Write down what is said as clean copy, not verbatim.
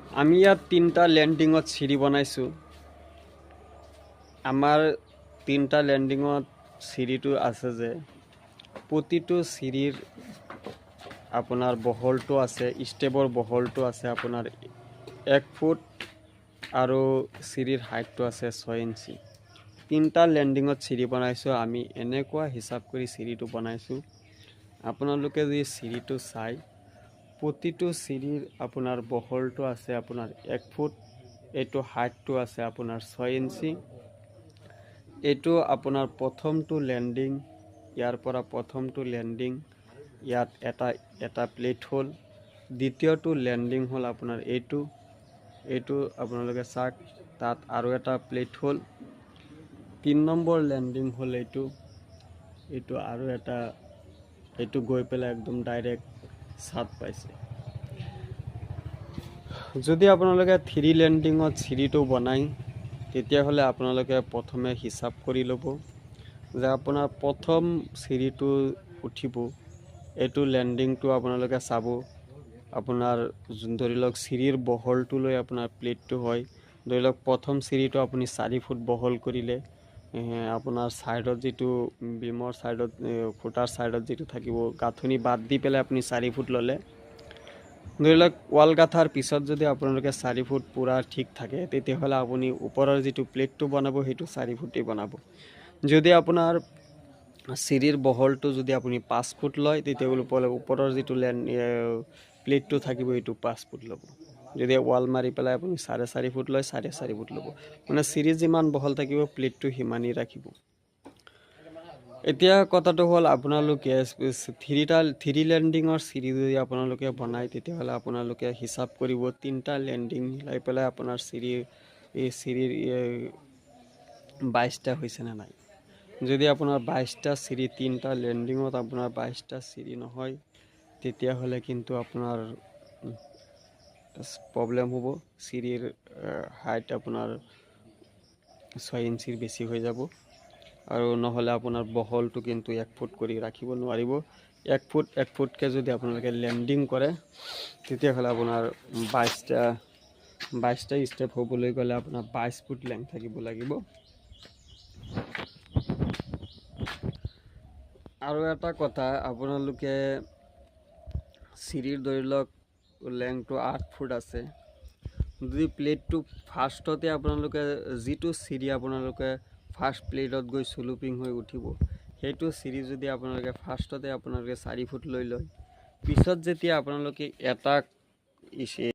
আমি ইয়াত তিনিটা লেণ্ডিঙত চিৰি বনাইছোঁ। আমাৰ তিনিটা লেণ্ডিঙত চিৰিটো আছে যে প্ৰতিটো চিৰিৰ আপোনাৰ বহলটো আছে, ষ্টেপৰ বহলটো আছে আপোনাৰ 1 ফুট আৰু চিৰিৰ হাইটটো আছে 6 ইঞ্চি। তিনিটা লেণ্ডিঙত চিৰি বনাইছোঁ। আমি এনেকুৱা হিচাপ কৰি চিৰিটো বনাইছোঁ। আপোনালোকে যদি চিৰিটো চাই, প্ৰতিটো চিৰিৰ আপোনাৰ বহলটো আছে আপোনাৰ 1 ফুট, এইটো হাইটটো আছে আপোনাৰ 6 ইঞ্চি। এইটো আপোনাৰ প্ৰথমটো লেণ্ডিং, ইয়াৰ পৰা প্ৰথমটো লেণ্ডিং, ইয়াত এটা প্লেট হ'ল। দ্বিতীয়টো লেণ্ডিং হ'ল আপোনাৰ এইটো আপোনালোকে চাওক, তাত আৰু এটা প্লেট হ'ল। 3 নম্বৰ লেণ্ডিং হ'ল এইটো আৰু এটা, এইটো গৈ পেলাই একদম ডাইৰেক্ট ছাদ পাইছে। যদি আপোনালোকে 3 লেণ্ডিঙত চিৰিটো বনায়, তেতিয়াহ'লে আপোনালোকে প্ৰথমে হিচাপ কৰি ল'ব যে আপোনাৰ প্ৰথম চিৰিটো উঠিব, এইটো লেণ্ডিংটো আপোনালোকে চাব। আপোনাৰ ধৰি লওক চিৰিৰ বহলটো লৈ আপোনাৰ প্লেটটো হয়। ধৰি লওক প্ৰথম চিৰিটো আপুনি 4 ফুট বহল কৰিলে, আপোনাৰ ছাইডত যিটো বিমৰ ছাইডত খুটাৰ ছাইডত যিটো থাকিব, গাঁথনি বাদ দি পেলাই আপুনি 4 ফুট ল'লে। ধৰি লওক ৱাল গাঁথাৰ পিছত যদি আপোনালোকে 4 ফুট পূৰা ঠিক থাকে, তেতিয়াহ'লে আপুনি ওপৰৰ যিটো প্লেটটো বনাব সেইটো 4 ফুটেই বনাব। যদি আপোনাৰ চিৰিৰ বহলটো যদি আপুনি 5 ফুট লয়, তেতিয়াহ'লে ওপৰৰ যিটো প্লেটটো থাকিব এইটো 5 ফুট ল'ব। যদি ৱাল মাৰি পেলাই আপুনি 4.5 ফুট লয়, 4.5 ফুট ল'ব। মানে চিৰি যিমান বহল থাকিব, প্লেটটো সিমানেই ৰাখিব। এতিয়া কথাটো হ'ল, আপোনালোকে 3 লেণ্ডিঙৰ চিৰি যদি আপোনালোকে বনায়, তেতিয়াহ'লে আপোনালোকে হিচাপ কৰিব 3টা লেণ্ডিং মিলাই পেলাই আপোনাৰ চিৰিৰ 22টা হৈছেনে নাই। যদি আপোনাৰ 22টা চিৰি, 3টা লেণ্ডিঙত আপোনাৰ 22টা চিৰি নহয়, তেতিয়াহ'লে কিন্তু আপোনাৰ প্ৰব্লেম হ'ব। চিৰিৰ হাইট আপোনাৰ 6 ইঞ্চিৰ বেছি হৈ যাব, আৰু নহ'লে আপোনাৰ বহলটো কিন্তু 1 ফুট কৰি ৰাখিব নোৱাৰিব। 1 ফুটকৈ যদি আপোনালোকে লেণ্ডিং কৰে, তেতিয়াহ'লে আপোনাৰ 22টা ষ্টেপ হ'বলৈ গ'লে আপোনাৰ 22 ফুট লেংথ থাকিব লাগিব। আৰু এটা কথা, আপোনালোকে চিৰিৰ ধৰি লওক লেংথটো 8 ফুট আছে। যদি প্লেটটো ফাৰ্ষ্টতে আপোনালোকে যিটো চিৰি আপোনালোকে ফাৰ্ষ্ট প্লেটত গৈ চুলুপিং হৈ উঠিব, সেইটো চিৰি যদি আপোনালোকে ফাৰ্ষ্টতে আপোনালোকে 4 ফুট লৈ লয়, পিছত যেতিয়া আপোনালোকে এটা